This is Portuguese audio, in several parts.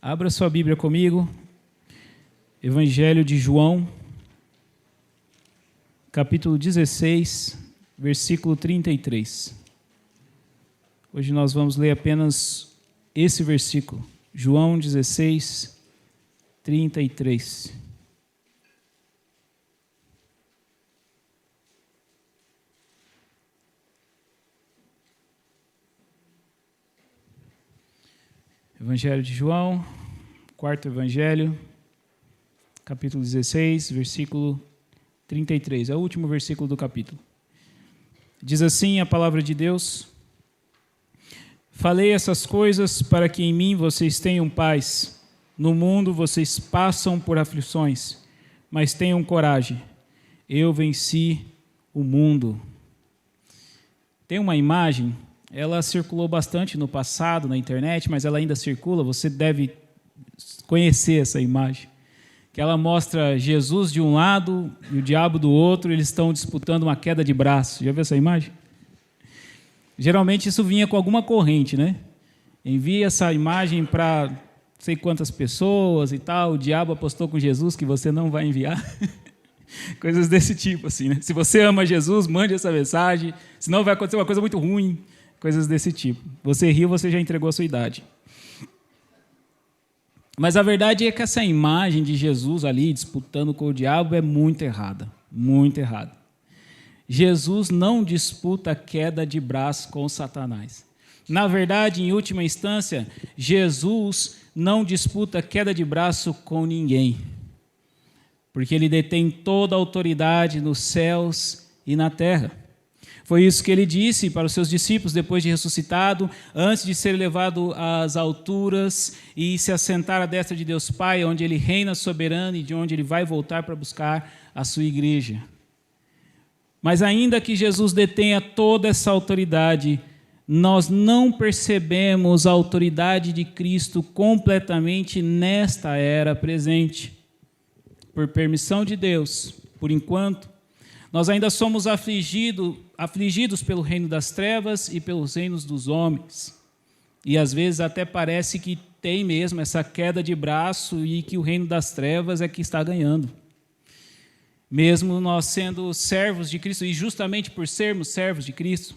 Abra sua Bíblia comigo, Evangelho de João, capítulo 16, versículo 33. Hoje nós vamos ler apenas esse versículo, João 16, 33. Evangelho de João, quarto Evangelho, capítulo 16, versículo 33. É o último versículo do capítulo. Diz assim a palavra de Deus: Falei essas coisas para que em mim vocês tenham paz. No mundo vocês passam por aflições, mas tenham coragem. Eu venci o mundo. Tem uma imagem, ela circulou bastante no passado na internet, mas ela ainda circula, você deve conhecer essa imagem, que ela mostra Jesus de um lado e o diabo do outro, eles estão disputando uma queda de braço. Já viu essa imagem? Geralmente isso vinha com alguma corrente, né? Envia essa imagem para não sei quantas pessoas e tal, o diabo apostou com Jesus que você não vai enviar. Coisas desse tipo, assim, né? Se você ama Jesus, mande essa mensagem, senão vai acontecer uma coisa muito ruim. Coisas desse tipo. Você riu, você já entregou a sua idade. Mas a verdade é que essa imagem de Jesus ali disputando com o diabo é muito errada. Muito errada. Jesus não disputa a queda de braço com Satanás. Na verdade, em última instância, Jesus não disputa a queda de braço com ninguém. Porque ele detém toda a autoridade nos céus e na terra. Foi isso que ele disse para os seus discípulos depois de ressuscitado, antes de ser levado às alturas e se assentar à destra de Deus Pai, onde ele reina soberano e de onde ele vai voltar para buscar a sua igreja. Mas ainda que Jesus detenha toda essa autoridade, nós não percebemos a autoridade de Cristo completamente nesta era presente. Por permissão de Deus, por enquanto, nós ainda somos afligidos pelo reino das trevas e pelos reinos dos homens. E às vezes até parece que tem mesmo essa queda de braço e que o reino das trevas é que está ganhando. Mesmo nós sendo servos de Cristo, e justamente por sermos servos de Cristo,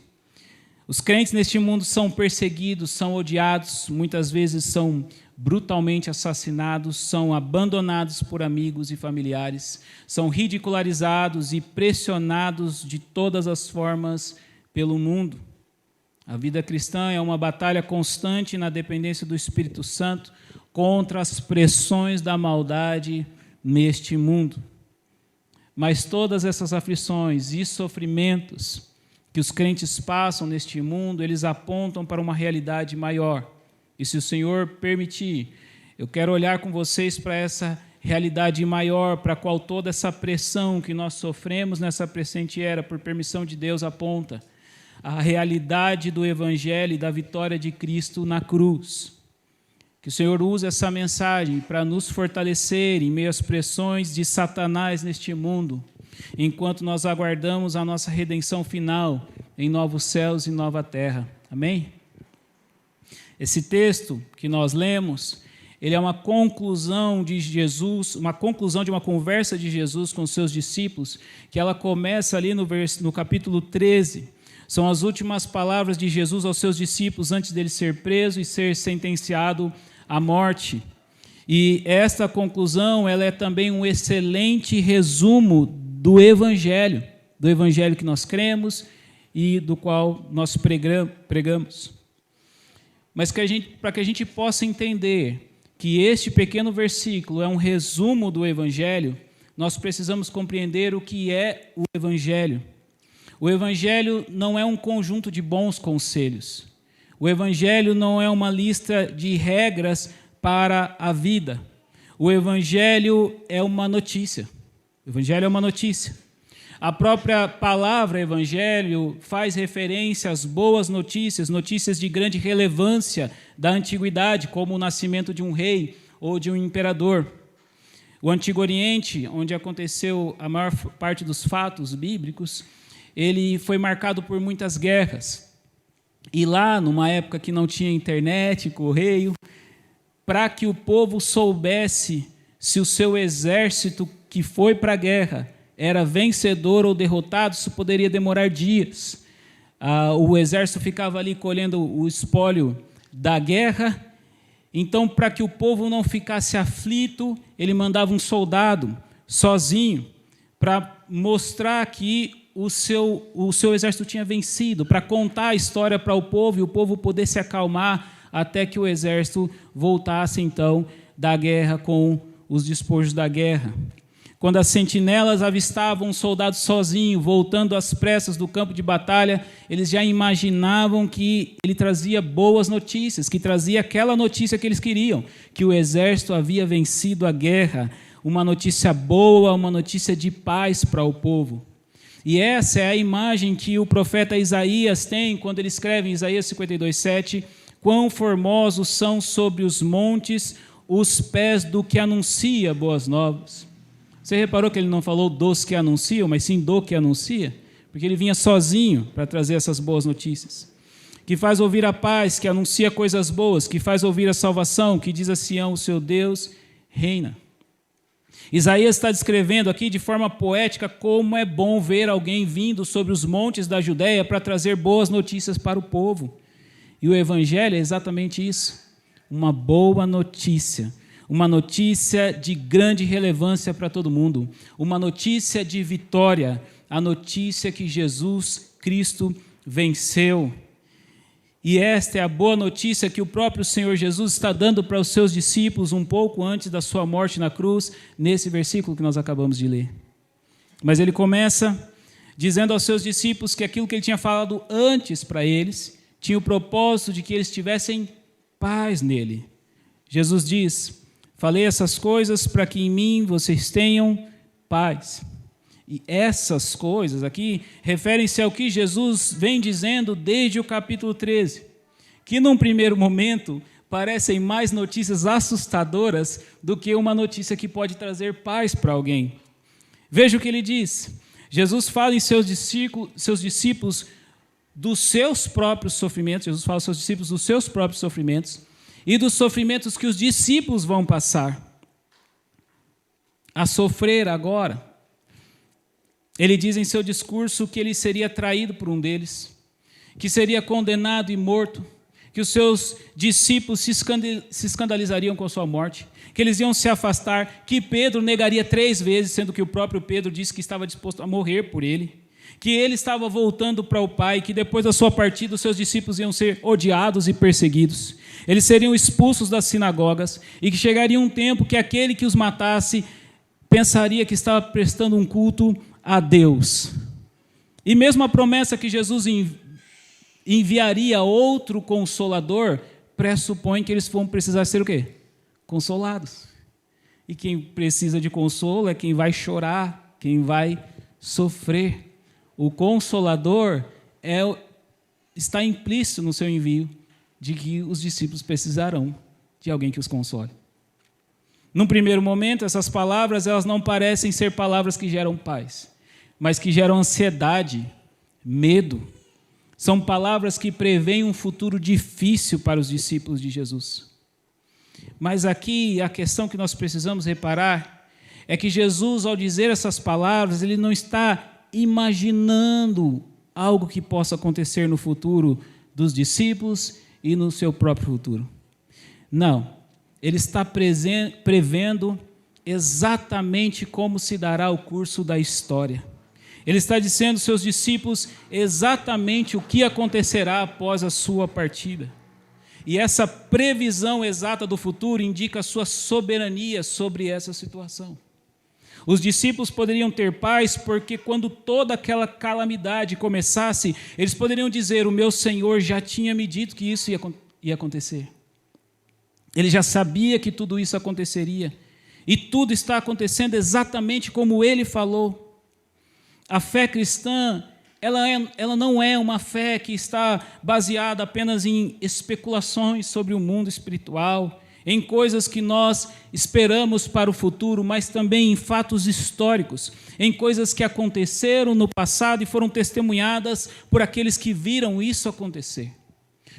os crentes neste mundo são perseguidos, são odiados, muitas vezes são brutalmente assassinados, são abandonados por amigos e familiares, são ridicularizados e pressionados de todas as formas pelo mundo. A vida cristã é uma batalha constante na dependência do Espírito Santo contra as pressões da maldade neste mundo. Mas todas essas aflições e sofrimentos que os crentes passam neste mundo, eles apontam para uma realidade maior. E se o Senhor permitir, eu quero olhar com vocês para essa realidade maior, para a qual toda essa pressão que nós sofremos nessa presente era, por permissão de Deus, aponta. A realidade do Evangelho e da vitória de Cristo na cruz. Que o Senhor use essa mensagem para nos fortalecer em meio às pressões de Satanás neste mundo, enquanto nós aguardamos a nossa redenção final em novos céus e nova terra. Amém? Esse texto que nós lemos, ele é uma conclusão de Jesus, uma conclusão de uma conversa de Jesus com os seus discípulos, que ela começa ali no capítulo 13. São as últimas palavras de Jesus aos seus discípulos antes dele ser preso e ser sentenciado à morte. E esta conclusão, ela é também um excelente resumo do Evangelho que nós cremos e do qual nós pregamos. Mas para que a gente possa entender que este pequeno versículo é um resumo do Evangelho, nós precisamos compreender o que é o Evangelho. O Evangelho não é um conjunto de bons conselhos. O Evangelho não é uma lista de regras para a vida. O Evangelho é uma notícia. O Evangelho é uma notícia. A própria palavra evangelho faz referência às boas notícias, notícias de grande relevância da antiguidade, como o nascimento de um rei ou de um imperador. O Antigo Oriente, onde aconteceu a maior parte dos fatos bíblicos, ele foi marcado por muitas guerras. E lá, numa época que não tinha internet, correio, para que o povo soubesse se o seu exército que foi para a guerra era vencedor ou derrotado. Isso poderia demorar dias. O exército ficava ali colhendo o espólio da guerra. Então, para que o povo não ficasse aflito, ele mandava um soldado sozinho para mostrar que o seu exército tinha vencido, para contar a história para o povo e o povo poder se acalmar até que o exército voltasse, então, da guerra com os despojos da guerra. Quando as sentinelas avistavam um soldado sozinho, voltando às pressas do campo de batalha, eles já imaginavam que ele trazia boas notícias, que trazia aquela notícia que eles queriam, que o exército havia vencido a guerra, uma notícia boa, uma notícia de paz para o povo. E essa é a imagem que o profeta Isaías tem quando ele escreve em Isaías 52:7, quão formosos são sobre os montes os pés do que anuncia boas novas. Você reparou que ele não falou dos que anunciam, mas sim do que anuncia? Porque ele vinha sozinho para trazer essas boas notícias. Que faz ouvir a paz, que anuncia coisas boas, que faz ouvir a salvação, que diz a Sião, o seu Deus reina. Isaías está descrevendo aqui de forma poética como é bom ver alguém vindo sobre os montes da Judéia para trazer boas notícias para o povo. E o Evangelho é exatamente isso, uma boa notícia. Uma notícia de grande relevância para todo mundo, uma notícia de vitória, a notícia que Jesus Cristo venceu. E esta é a boa notícia que o próprio Senhor Jesus está dando para os seus discípulos um pouco antes da sua morte na cruz, nesse versículo que nós acabamos de ler. Mas ele começa dizendo aos seus discípulos que aquilo que ele tinha falado antes para eles tinha o propósito de que eles tivessem paz nele. Jesus diz: falei essas coisas para que em mim vocês tenham paz. E essas coisas aqui referem-se ao que Jesus vem dizendo desde o capítulo 13, que num primeiro momento parecem mais notícias assustadoras do que uma notícia que pode trazer paz para alguém. Veja o que ele diz. Jesus fala em seus discípulos dos seus próprios sofrimentos. Jesus fala aos seus discípulos dos seus próprios sofrimentos e dos sofrimentos que os discípulos vão passar a sofrer agora. Ele diz em seu discurso que ele seria traído por um deles, que seria condenado e morto, que os seus discípulos se escandalizariam com a sua morte, que eles iam se afastar, que Pedro negaria 3 vezes, sendo que o próprio Pedro disse que estava disposto a morrer por ele, que ele estava voltando para o Pai, que depois da sua partida os seus discípulos iam ser odiados e perseguidos, eles seriam expulsos das sinagogas e que chegaria um tempo que aquele que os matasse pensaria que estava prestando um culto a Deus. E mesmo a promessa que Jesus enviaria outro Consolador pressupõe que eles vão precisar ser o quê? Consolados. E quem precisa de consolo é quem vai chorar, quem vai sofrer. O Consolador está implícito no seu envio de que os discípulos precisarão de alguém que os console. Num primeiro momento, essas palavras elas não parecem ser palavras que geram paz, mas que geram ansiedade, medo. São palavras que preveem um futuro difícil para os discípulos de Jesus. Mas aqui a questão que nós precisamos reparar é que Jesus, ao dizer essas palavras, ele não está imaginando algo que possa acontecer no futuro dos discípulos e no seu próprio futuro. Não, ele está prevendo exatamente como se dará o curso da história. Ele está dizendo aos seus discípulos exatamente o que acontecerá após a sua partida. E essa previsão exata do futuro indica a sua soberania sobre essa situação. Os discípulos poderiam ter paz porque quando toda aquela calamidade começasse, eles poderiam dizer: o meu Senhor já tinha me dito que isso ia acontecer. Ele já sabia que tudo isso aconteceria. E tudo está acontecendo exatamente como ele falou. A fé cristã, ela não é uma fé que está baseada apenas em especulações sobre o mundo espiritual, em coisas que nós esperamos para o futuro, mas também em fatos históricos, em coisas que aconteceram no passado e foram testemunhadas por aqueles que viram isso acontecer.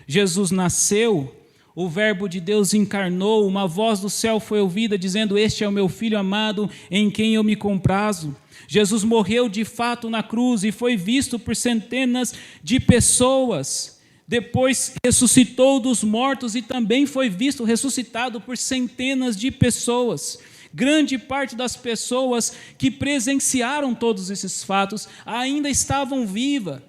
Jesus nasceu, o Verbo de Deus encarnou, uma voz do céu foi ouvida dizendo: este é o meu Filho amado, em quem eu me comprazo. Jesus morreu de fato na cruz e foi visto por centenas de pessoas. Depois ressuscitou dos mortos e também foi visto ressuscitado por centenas de pessoas. Grande parte das pessoas que presenciaram todos esses fatos ainda estava viva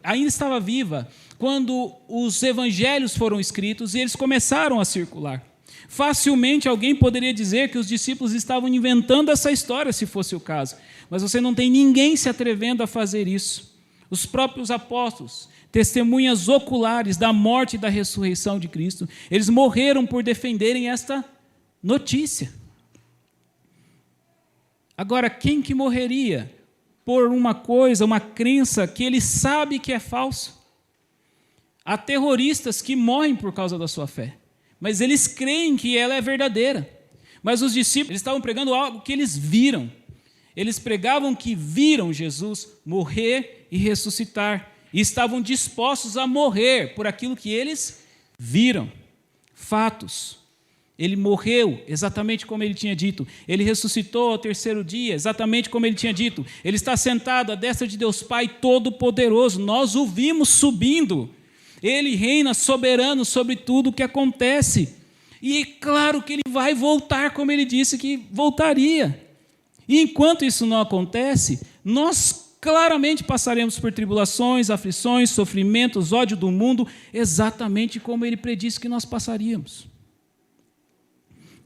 quando os evangelhos foram escritos e eles começaram a circular. Facilmente alguém poderia dizer que os discípulos estavam inventando essa história, se fosse o caso. Mas você não tem ninguém se atrevendo a fazer isso. Os próprios apóstolos, testemunhas oculares da morte e da ressurreição de Cristo, eles morreram por defenderem esta notícia. Agora, quem que morreria por uma coisa, uma crença que ele sabe que é falso? Há terroristas que morrem por causa da sua fé, mas eles creem que ela é verdadeira. Mas os discípulos eles estavam pregando algo que eles viram. Eles pregavam que viram Jesus morrer e ressuscitar, e estavam dispostos a morrer por aquilo que eles viram. Fatos. Ele morreu exatamente como ele tinha dito. Ele ressuscitou ao terceiro dia, exatamente como ele tinha dito. Ele está sentado à destra de Deus Pai Todo-Poderoso. Nós o vimos subindo. Ele reina soberano sobre tudo o que acontece. E é claro que ele vai voltar como ele disse que voltaria. E enquanto isso não acontece, nós claramente passaremos por tribulações, aflições, sofrimentos, ódio do mundo, exatamente como ele predisse que nós passaríamos.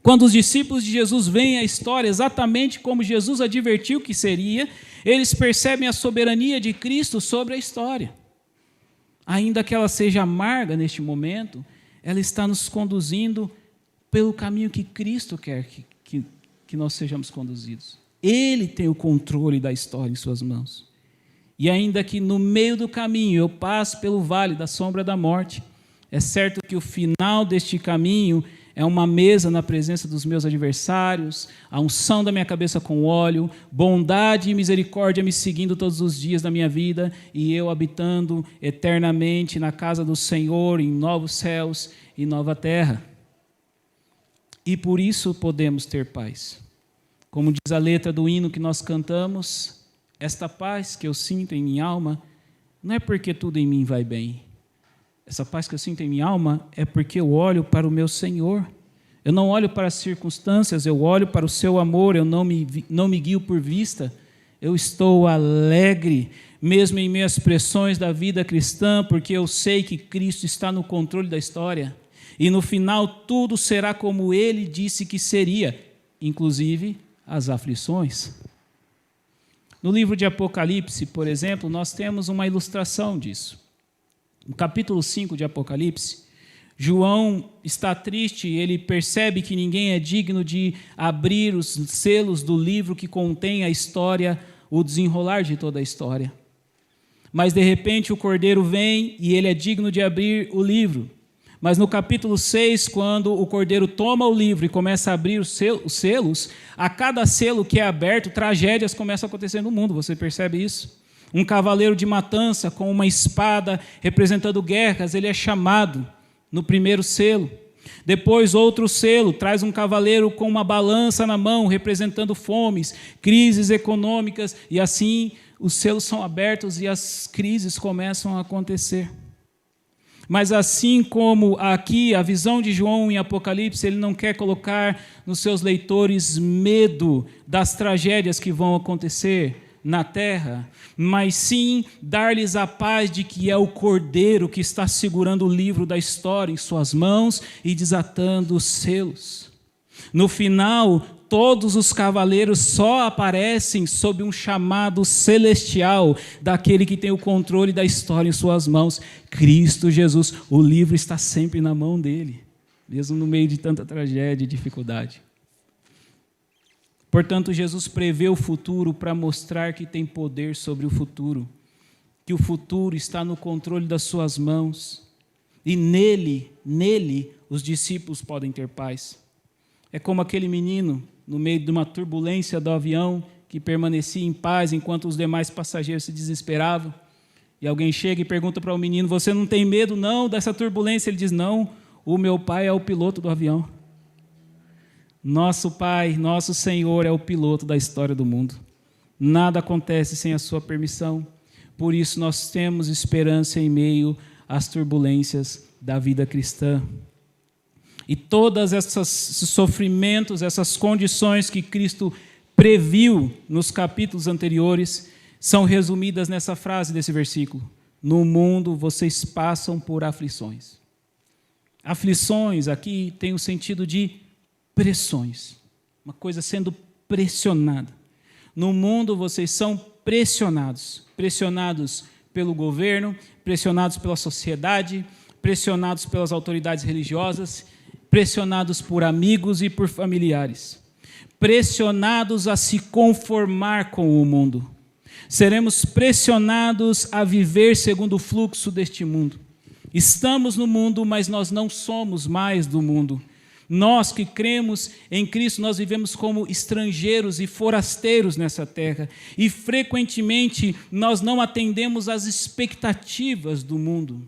Quando os discípulos de Jesus veem a história exatamente como Jesus advertiu que seria, eles percebem a soberania de Cristo sobre a história. Ainda que ela seja amarga neste momento, ela está nos conduzindo pelo caminho que Cristo quer que nós sejamos conduzidos. Ele tem o controle da história em suas mãos. E ainda que no meio do caminho eu passe pelo vale da sombra da morte, é certo que o final deste caminho é uma mesa na presença dos meus adversários, a unção da minha cabeça com óleo, bondade e misericórdia me seguindo todos os dias da minha vida, e eu habitando eternamente na casa do Senhor, em novos céus e nova terra. E por isso podemos ter paz. Como diz a letra do hino que nós cantamos, esta paz que eu sinto em minha alma, não é porque tudo em mim vai bem. Essa paz que eu sinto em minha alma é porque eu olho para o meu Senhor. Eu não olho para as circunstâncias, eu olho para o seu amor, eu não me guio por vista. Eu estou alegre, mesmo em meio às pressões da vida cristã, porque eu sei que Cristo está no controle da história. E no final tudo será como Ele disse que seria, inclusive as aflições. No livro de Apocalipse, por exemplo, nós temos uma ilustração disso. No capítulo 5 de Apocalipse, João está triste, ele percebe que ninguém é digno de abrir os selos do livro que contém a história, o desenrolar de toda a história. Mas de repente o Cordeiro vem e ele é digno de abrir o livro. Mas no capítulo 6, quando o Cordeiro toma o livro e começa a abrir os selos, a cada selo que é aberto, tragédias começam a acontecer no mundo, você percebe isso? Um cavaleiro de matança com uma espada representando guerras, ele é chamado no primeiro selo. Depois outro selo traz um cavaleiro com uma balança na mão, representando fomes, crises econômicas, e assim os selos são abertos e as crises começam a acontecer. Mas assim como aqui, a visão de João em Apocalipse, ele não quer colocar nos seus leitores medo das tragédias que vão acontecer na terra, mas sim dar-lhes a paz de que é o Cordeiro que está segurando o livro da história em suas mãos e desatando os selos. No final, todos os cavaleiros só aparecem sob um chamado celestial daquele que tem o controle da história em suas mãos, Cristo Jesus. O livro está sempre na mão dele, mesmo no meio de tanta tragédia e dificuldade. Portanto, Jesus prevê o futuro para mostrar que tem poder sobre o futuro, que o futuro está no controle das suas mãos, e nele, os discípulos podem ter paz. É como aquele menino, no meio de uma turbulência do avião, que permanecia em paz enquanto os demais passageiros se desesperavam, e alguém chega e pergunta para o menino: você não tem medo não dessa turbulência? Ele diz: não, o meu pai é o piloto do avião. Nosso Pai, nosso Senhor é o piloto da história do mundo. Nada acontece sem a sua permissão. Por isso nós temos esperança em meio às turbulências da vida cristã. E todos esses sofrimentos, essas condições que Cristo previu nos capítulos anteriores, são resumidas nessa frase desse versículo: no mundo vocês passam por aflições. Aflições aqui tem o sentido de pressões, uma coisa sendo pressionada. No mundo vocês são pressionados pelo governo, pressionados pela sociedade, pressionados pelas autoridades religiosas, pressionados por amigos e por familiares, pressionados a se conformar com o mundo. Seremos pressionados a viver segundo o fluxo deste mundo. Estamos no mundo, mas nós não somos mais do mundo. Nós que cremos em Cristo, nós vivemos como estrangeiros e forasteiros nessa terra. E frequentemente nós não atendemos às expectativas do mundo.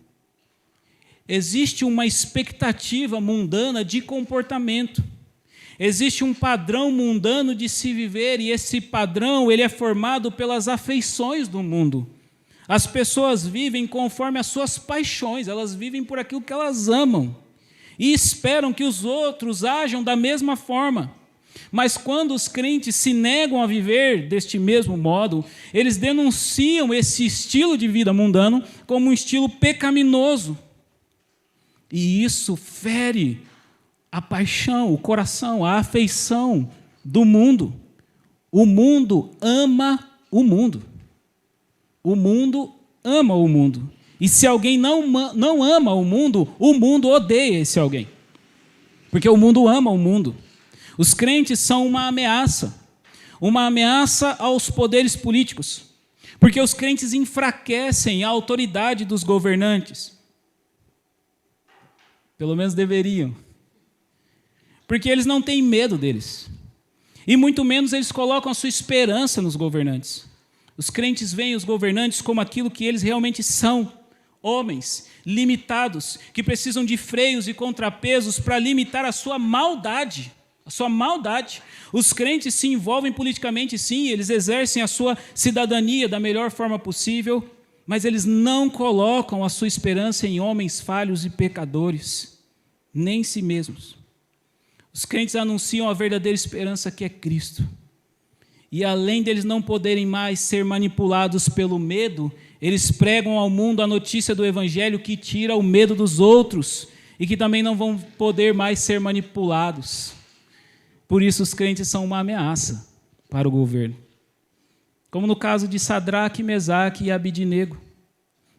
Existe uma expectativa mundana de comportamento. Existe um padrão mundano de se viver, e esse padrão ele é formado pelas afeições do mundo. As pessoas vivem conforme as suas paixões, elas vivem por aquilo que elas amam e esperam que os outros ajam da mesma forma. Mas quando os crentes se negam a viver deste mesmo modo, eles denunciam esse estilo de vida mundano como um estilo pecaminoso. E isso fere a paixão, o coração, a afeição do mundo. O mundo ama o mundo. O mundo ama o mundo. E se alguém não ama o mundo odeia esse alguém. Porque o mundo ama o mundo. Os crentes são uma ameaça aos poderes políticos. Porque os crentes enfraquecem a autoridade dos governantes. Pelo menos deveriam. Porque eles não têm medo deles. E muito menos eles colocam a sua esperança nos governantes. Os crentes veem os governantes como aquilo que eles realmente são. Homens limitados, que precisam de freios e contrapesos para limitar a sua maldade. A sua maldade. Os crentes se envolvem politicamente, sim, eles exercem a sua cidadania da melhor forma possível, mas eles não colocam a sua esperança em homens falhos e pecadores, nem em si mesmos. Os crentes anunciam a verdadeira esperança que é Cristo. E além deles não poderem mais ser manipulados pelo medo, eles pregam ao mundo a notícia do Evangelho que tira o medo dos outros e que também não vão poder mais ser manipulados. Por isso os crentes são uma ameaça para o governo. Como no caso de Sadraque, Mesaque e Abidnego,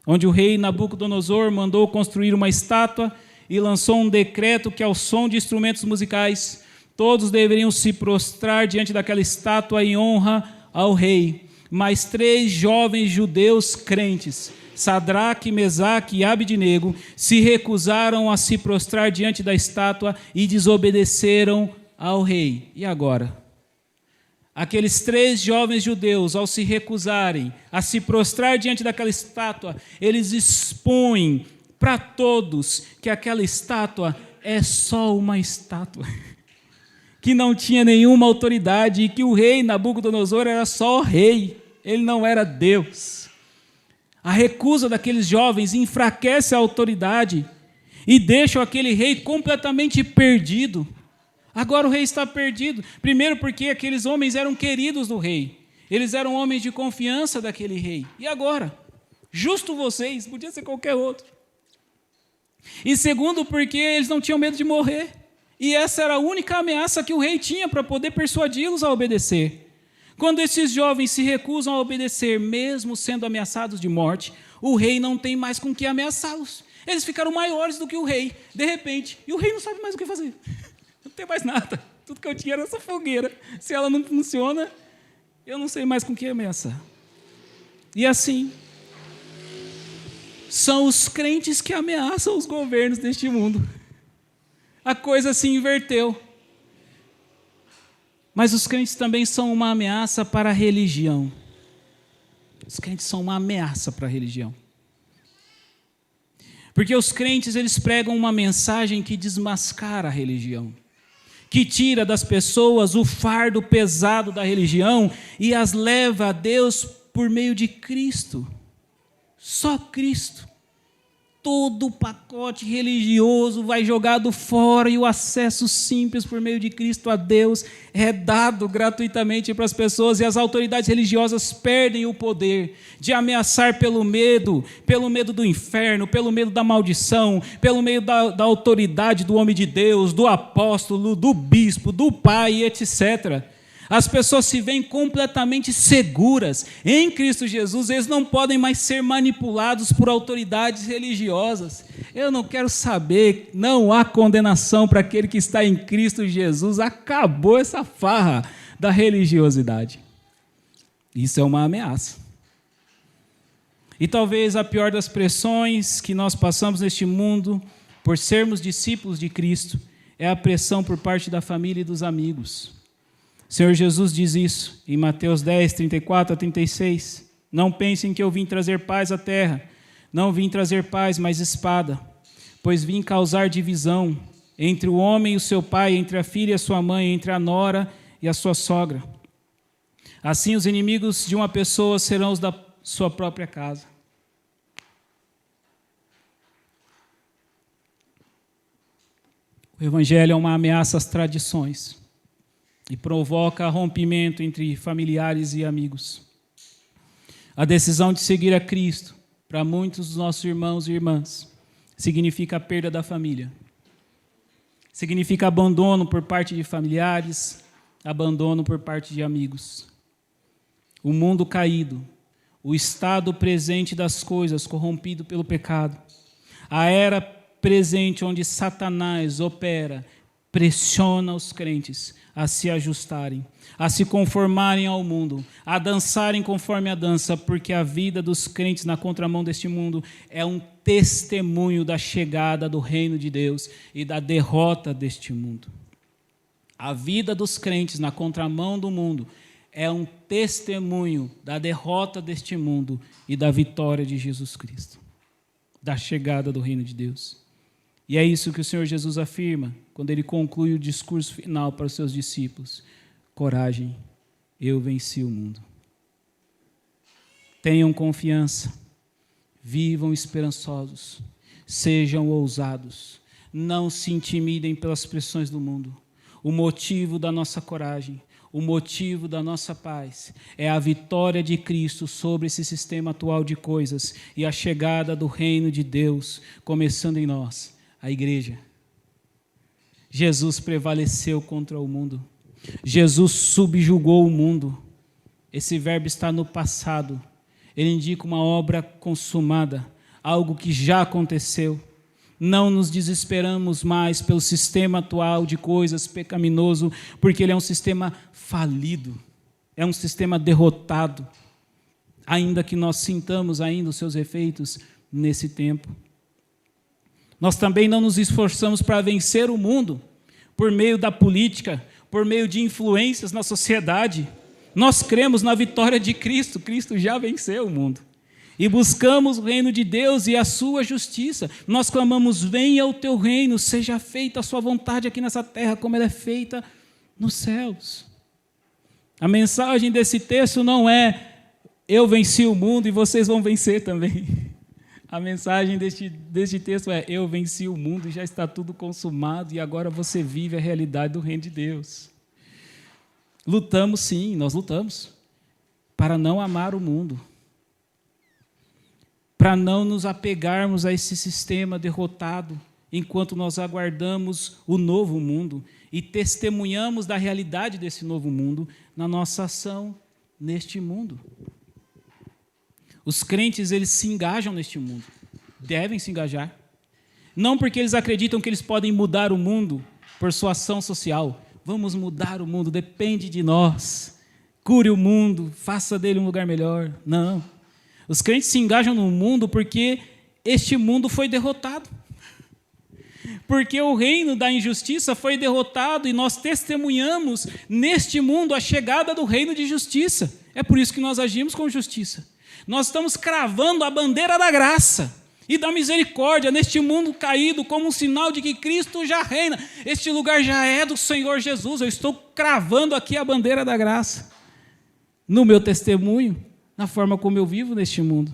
onde o rei Nabucodonosor mandou construir uma estátua e lançou um decreto que, ao som de instrumentos musicais, todos deveriam se prostrar diante daquela estátua em honra ao rei. Mas 3 jovens judeus crentes, Sadraque, Mesaque e Abidnego, se recusaram a se prostrar diante da estátua e desobedeceram ao rei. E agora? Aqueles 3 jovens judeus, ao se recusarem a se prostrar diante daquela estátua, eles expõem para todos que aquela estátua é só uma estátua, que não tinha nenhuma autoridade e que o rei Nabucodonosor era só o rei, ele não era Deus. A recusa daqueles jovens enfraquece a autoridade e deixa aquele rei completamente perdido. Agora o rei está perdido. Primeiro porque aqueles homens eram queridos do rei. Eles eram homens de confiança daquele rei. E agora? Justo vocês, podia ser qualquer outro. E segundo porque eles não tinham medo de morrer. E essa era a única ameaça que o rei tinha para poder persuadi-los a obedecer. Quando esses jovens se recusam a obedecer, mesmo sendo ameaçados de morte, o rei não tem mais com que ameaçá-los. Eles ficaram maiores do que o rei, de repente, e o rei não sabe mais o que fazer. Não tem mais nada. Tudo que eu tinha era essa fogueira. Se ela não funciona, eu não sei mais com que ameaçar. E assim, são os crentes que ameaçam os governos deste mundo. A coisa se inverteu. Mas os crentes também são uma ameaça para a religião. Os crentes são uma ameaça para a religião. Porque os crentes, eles pregam uma mensagem que desmascara a religião, que tira das pessoas o fardo pesado da religião e as leva a Deus por meio de Cristo. Só Cristo. Todo o pacote religioso vai jogado fora e o acesso simples por meio de Cristo a Deus é dado gratuitamente para as pessoas, e as autoridades religiosas perdem o poder de ameaçar pelo medo do inferno, pelo medo da maldição, pelo medo da autoridade do homem de Deus, do apóstolo, do bispo, do pai, etc. As pessoas se veem completamente seguras em Cristo Jesus, eles não podem mais ser manipulados por autoridades religiosas. Eu não quero saber, não há condenação para aquele que está em Cristo Jesus, acabou essa farra da religiosidade. Isso é uma ameaça. E talvez a pior das pressões que nós passamos neste mundo, por sermos discípulos de Cristo, é a pressão por parte da família e dos amigos. O Senhor Jesus diz isso em Mateus 10, 34 a 36. Não pensem que eu vim trazer paz à terra. Não vim trazer paz, mas espada. Pois vim causar divisão entre o homem e o seu pai, entre a filha e a sua mãe, entre a nora e a sua sogra. Assim os inimigos de uma pessoa serão os da sua própria casa. O Evangelho é uma ameaça às tradições e provoca rompimento entre familiares e amigos. A decisão de seguir a Cristo, para muitos dos nossos irmãos e irmãs, significa a perda da família. Significa abandono por parte de familiares, abandono por parte de amigos. O mundo caído, o estado presente das coisas corrompido pelo pecado, a era presente onde Satanás opera, pressiona os crentes a se ajustarem, a se conformarem ao mundo, a dançarem conforme a dança, porque a vida dos crentes na contramão deste mundo é um testemunho da chegada do reino de Deus e da derrota deste mundo. A vida dos crentes na contramão do mundo é um testemunho da derrota deste mundo e da vitória de Jesus Cristo, da chegada do reino de Deus. E é isso que o Senhor Jesus afirma quando ele conclui o discurso final para os seus discípulos. Coragem, eu venci o mundo. Tenham confiança, vivam esperançosos, sejam ousados, não se intimidem pelas pressões do mundo. O motivo da nossa coragem, o motivo da nossa paz é a vitória de Cristo sobre esse sistema atual de coisas e a chegada do reino de Deus, começando em nós, a igreja. Jesus prevaleceu contra o mundo. Jesus subjugou o mundo. Esse verbo está no passado. Ele indica uma obra consumada, algo que já aconteceu. Não nos desesperamos mais pelo sistema atual de coisas pecaminoso, porque ele é um sistema falido, é um sistema derrotado, ainda que nós sintamos ainda os seus efeitos nesse tempo. Nós também não nos esforçamos para vencer o mundo por meio da política, por meio de influências na sociedade. Nós cremos na vitória de Cristo. Cristo já venceu o mundo. E buscamos o reino de Deus e a sua justiça. Nós clamamos, venha o teu reino, seja feita a sua vontade aqui nessa terra, como ela é feita nos céus. A mensagem desse texto não é, eu venci o mundo e vocês vão vencer também. A mensagem deste texto é, eu venci o mundo e já está tudo consumado e agora você vive a realidade do reino de Deus. Lutamos sim, nós lutamos, para não amar o mundo, para não nos apegarmos a esse sistema derrotado, enquanto nós aguardamos o novo mundo e testemunhamos da realidade desse novo mundo na nossa ação neste mundo. Os crentes, eles se engajam neste mundo, devem se engajar. Não porque eles acreditam que eles podem mudar o mundo por sua ação social. Vamos mudar o mundo, depende de nós. Cure o mundo, faça dele um lugar melhor. Não. Os crentes se engajam no mundo porque este mundo foi derrotado. Porque o reino da injustiça foi derrotado e nós testemunhamos neste mundo a chegada do reino de justiça. É por isso que nós agimos com justiça. Nós estamos cravando a bandeira da graça. e da misericórdia neste mundo caído, como um sinal de que Cristo já reina. Este lugar já é do Senhor Jesus. Eu estou cravando aqui a bandeira da graça, no meu testemunho, na forma como eu vivo neste mundo.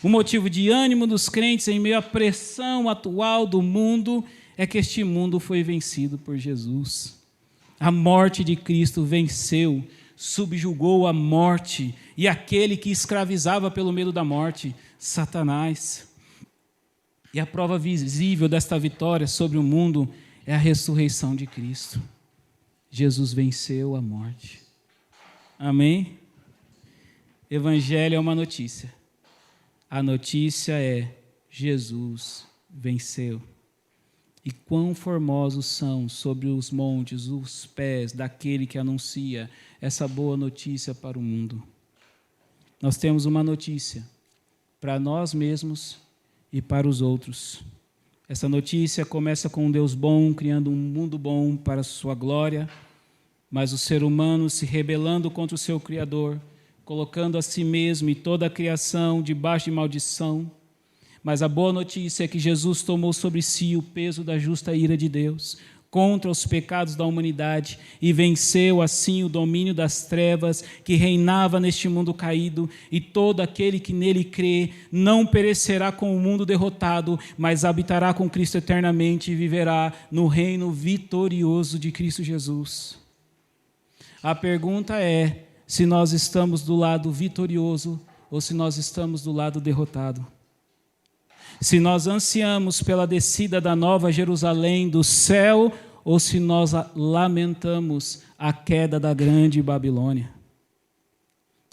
O motivo de ânimo dos crentes em meio à pressão atual do mundo é que este mundo foi vencido por Jesus. A morte de Cristo venceu, subjugou a morte e aquele que escravizava pelo medo da morte, Satanás. E a prova visível desta vitória sobre o mundo é a ressurreição de Cristo. Jesus venceu a morte. Amém? Evangelho é uma notícia. A notícia é: Jesus venceu. E quão formosos são sobre os montes os pés daquele que anuncia essa boa notícia para o mundo. Nós temos uma notícia para nós mesmos e para os outros. Essa notícia começa com um Deus bom, criando um mundo bom para a sua glória, mas o ser humano se rebelando contra o seu Criador, colocando a si mesmo e toda a criação debaixo de maldição. Mas a boa notícia é que Jesus tomou sobre si o peso da justa ira de Deus contra os pecados da humanidade e venceu assim o domínio das trevas que reinava neste mundo caído, e todo aquele que nele crê não perecerá com o mundo derrotado, mas habitará com Cristo eternamente e viverá no reino vitorioso de Cristo Jesus. A pergunta é se nós estamos do lado vitorioso ou se nós estamos do lado derrotado. Se nós ansiamos pela descida da nova Jerusalém do céu, ou se nós lamentamos a queda da grande Babilônia.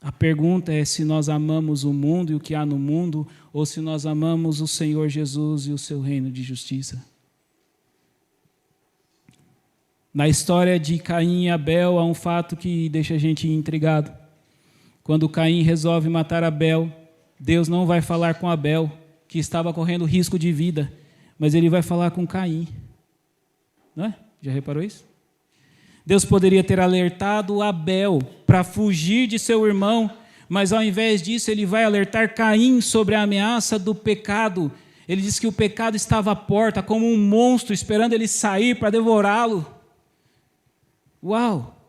A pergunta é se nós amamos o mundo e o que há no mundo, ou se nós amamos o Senhor Jesus e o seu reino de justiça. Na história de Caim e Abel, há um fato que deixa a gente intrigado. Quando Caim resolve matar Abel, Deus não vai falar com Abel, que estava correndo risco de vida, mas ele vai falar com Caim. Não é? Já reparou isso? Deus poderia ter alertado Abel para fugir de seu irmão, mas ao invés disso ele vai alertar Caim sobre a ameaça do pecado. Ele diz que o pecado estava à porta, como um monstro esperando ele sair para devorá-lo. Uau!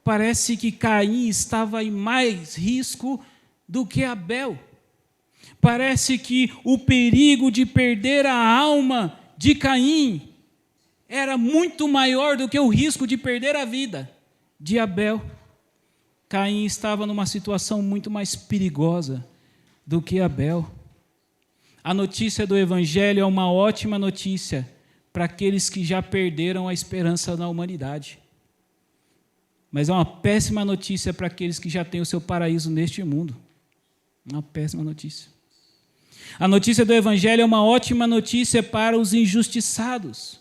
Parece que Caim estava em mais risco do que Abel. Parece que o perigo de perder a alma de Caim era muito maior do que o risco de perder a vida de Abel. Caim estava numa situação muito mais perigosa do que Abel. A notícia do Evangelho é uma ótima notícia para aqueles que já perderam a esperança na humanidade. Mas é uma péssima notícia para aqueles que já têm o seu paraíso neste mundo. Uma péssima notícia. A notícia do Evangelho é uma ótima notícia para os injustiçados,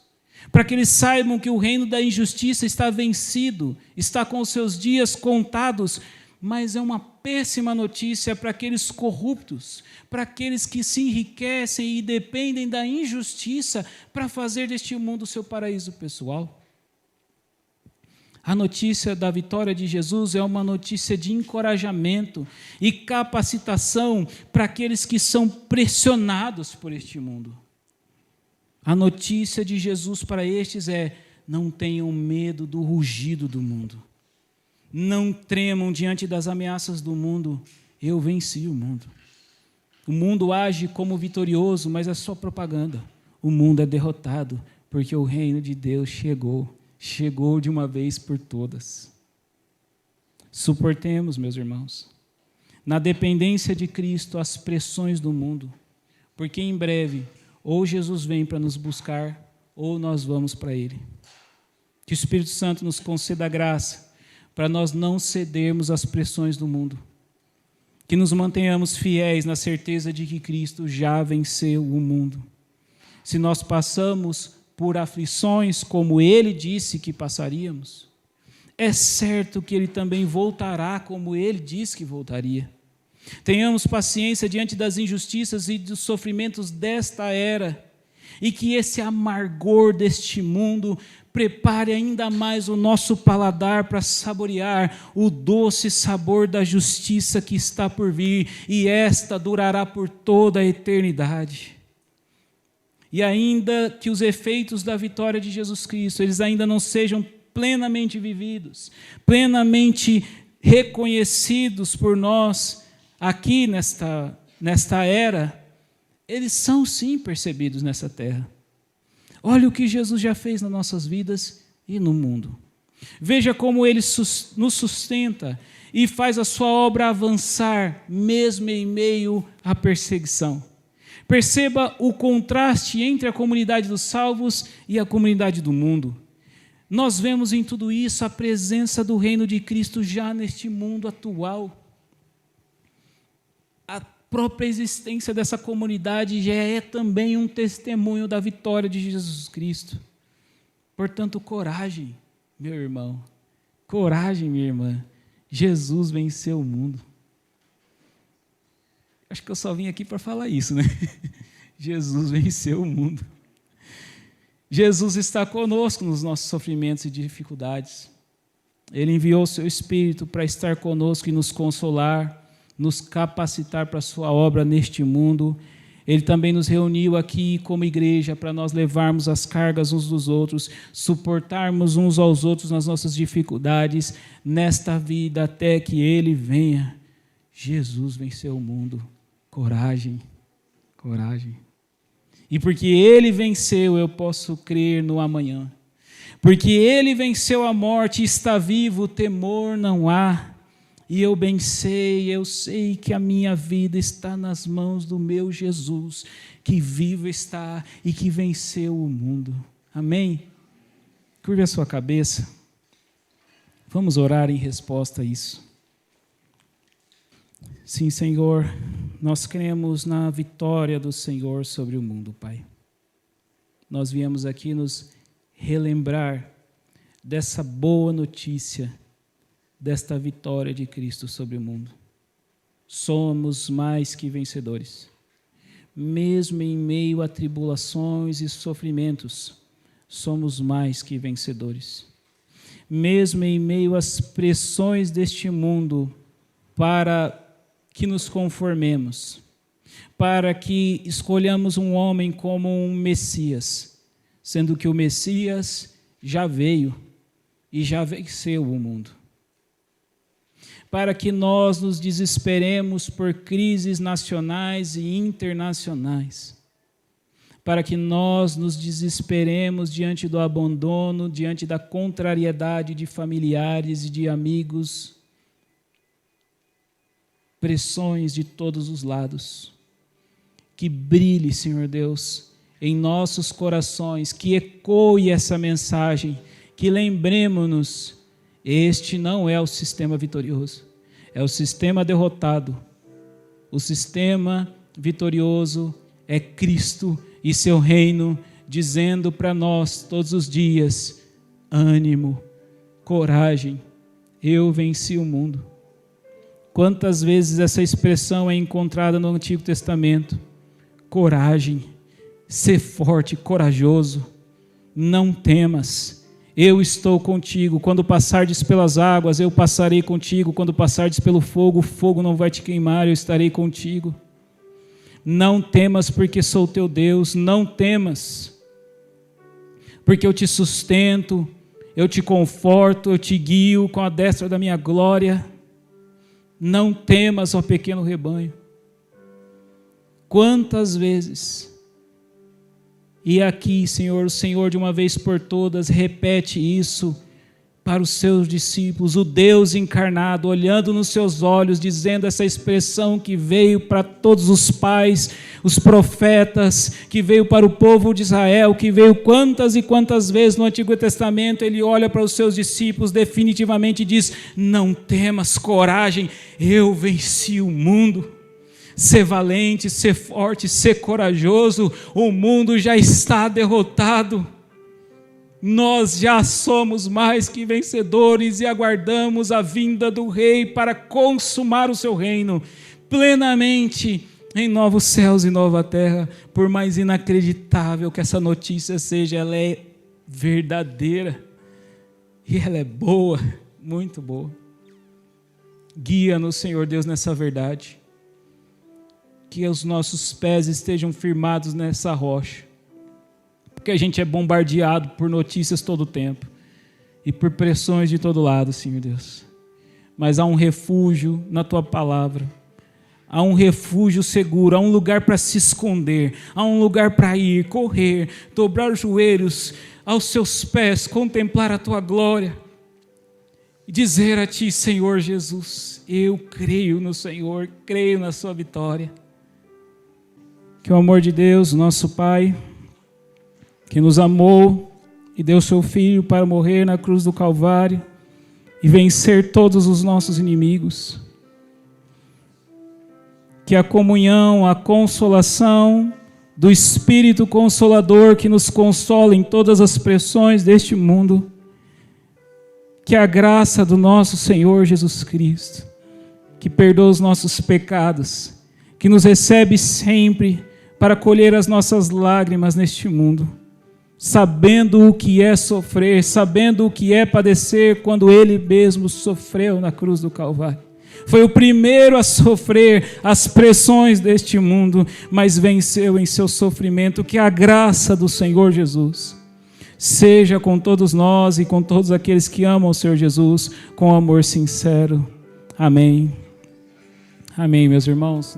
para que eles saibam que o reino da injustiça está vencido, está com os seus dias contados, mas é uma péssima notícia para aqueles corruptos, para aqueles que se enriquecem e dependem da injustiça para fazer deste mundo o seu paraíso pessoal. A notícia da vitória de Jesus é uma notícia de encorajamento e capacitação para aqueles que são pressionados por este mundo. A notícia de Jesus para estes é: não tenham medo do rugido do mundo. Não tremam diante das ameaças do mundo. Eu venci o mundo. O mundo age como vitorioso, mas é só propaganda. O mundo é derrotado, porque o reino de Deus chegou. Chegou de uma vez por todas. Suportemos, meus irmãos, na dependência de Cristo, as pressões do mundo, porque em breve, ou Jesus vem para nos buscar, ou nós vamos para Ele. Que o Espírito Santo nos conceda a graça, para nós não cedermos às pressões do mundo. Que nos mantenhamos fiéis na certeza de que Cristo já venceu o mundo. Se nós passamos por aflições, como Ele disse que passaríamos, é certo que Ele também voltará, como Ele disse que voltaria. Tenhamos paciência diante das injustiças e dos sofrimentos desta era, e que esse amargor deste mundo Prepare ainda mais o nosso paladar para saborear o doce sabor da justiça que está por vir, e esta durará por toda a eternidade. E ainda que os efeitos da vitória de Jesus Cristo, eles ainda não sejam plenamente vividos, plenamente reconhecidos por nós aqui nesta era, eles são sim percebidos nessa terra. Olha o que Jesus já fez nas nossas vidas e no mundo. Veja como Ele nos sustenta e faz a sua obra avançar, mesmo em meio à perseguição. Perceba o contraste entre a comunidade dos salvos e a comunidade do mundo. Nós vemos em tudo isso a presença do reino de Cristo já neste mundo atual. A própria existência dessa comunidade já é também um testemunho da vitória de Jesus Cristo. Portanto, coragem, meu irmão. Coragem, minha irmã. Jesus venceu o mundo. Acho que eu só vim aqui para falar isso, né? Jesus venceu o mundo. Jesus está conosco nos nossos sofrimentos e dificuldades. Ele enviou o seu Espírito para estar conosco e nos consolar, nos capacitar para a sua obra neste mundo. Ele também nos reuniu aqui como igreja para nós levarmos as cargas uns dos outros, suportarmos uns aos outros nas nossas dificuldades, nesta vida até que Ele venha. Jesus venceu o mundo. Coragem, coragem. E porque Ele venceu, eu posso crer no amanhã. Porque Ele venceu a morte e está vivo, temor não há. E eu bem sei, eu sei que a minha vida está nas mãos do meu Jesus, que vivo está e que venceu o mundo. Amém? Curve a sua cabeça. Vamos orar em resposta a isso. Sim, Senhor, nós cremos na vitória do Senhor sobre o mundo, Pai. Nós viemos aqui nos relembrar dessa boa notícia, desta vitória de Cristo sobre o mundo. Somos mais que vencedores. Mesmo em meio a tribulações e sofrimentos, somos mais que vencedores. Mesmo em meio às pressões deste mundo, para que nos conformemos, para que escolhamos um homem como um Messias, sendo que o Messias já veio e já venceu o mundo. Para que nós nos desesperemos por crises nacionais e internacionais, para que nós nos desesperemos diante do abandono, diante da contrariedade de familiares e de amigos, pressões de todos os lados. Que brilhe, Senhor Deus, em nossos corações, que ecoe essa mensagem, que lembremos-nos, este não é o sistema vitorioso, é o sistema derrotado. O sistema vitorioso é Cristo e seu reino, dizendo para nós todos os dias: ânimo, coragem, eu venci o mundo. Quantas vezes essa expressão é encontrada no Antigo Testamento? Coragem, ser forte, corajoso, não temas, eu estou contigo. Quando passardes pelas águas, eu passarei contigo. Quando passardes pelo fogo, o fogo não vai te queimar, eu estarei contigo. Não temas, porque sou teu Deus, não temas, porque eu te sustento, eu te conforto, eu te guio com a destra da minha glória. Não temas, ó pequeno rebanho. Quantas vezes, e aqui, Senhor, o Senhor de uma vez por todas repete isso para os seus discípulos, o Deus encarnado, olhando nos seus olhos, dizendo essa expressão que veio para todos os pais, os profetas, que veio para o povo de Israel, que veio quantas e quantas vezes no Antigo Testamento. Ele olha para os seus discípulos definitivamente e diz: não temas, coragem, eu venci o mundo. Ser valente, ser forte, ser corajoso, o mundo já está derrotado. Nós já somos mais que vencedores e aguardamos a vinda do Rei para consumar o seu reino plenamente em novos céus e nova terra. Por mais inacreditável que essa notícia seja, ela é verdadeira, e ela é boa, muito boa. Guia-nos, Senhor Deus, nessa verdade, que os nossos pés estejam firmados nessa rocha, porque a gente é bombardeado por notícias todo o tempo, e por pressões de todo lado, Senhor Deus, mas há um refúgio na Tua Palavra, há um refúgio seguro, há um lugar para se esconder, há um lugar para ir, correr, dobrar os joelhos aos Seus pés, contemplar a Tua glória e dizer a Ti, Senhor Jesus, eu creio no Senhor, creio na Sua vitória. Que o amor de Deus, nosso Pai, que nos amou e deu Seu Filho para morrer na cruz do Calvário e vencer todos os nossos inimigos, que a comunhão, a consolação do Espírito Consolador que nos consola em todas as pressões deste mundo, que a graça do nosso Senhor Jesus Cristo, que perdoa os nossos pecados, que nos recebe sempre para colher as nossas lágrimas neste mundo, sabendo o que é sofrer, sabendo o que é padecer quando Ele mesmo sofreu na cruz do Calvário. Foi o primeiro a sofrer as pressões deste mundo, mas venceu em seu sofrimento. Que a graça do Senhor Jesus seja com todos nós e com todos aqueles que amam o Senhor Jesus com amor sincero. Amém. Amém, meus irmãos.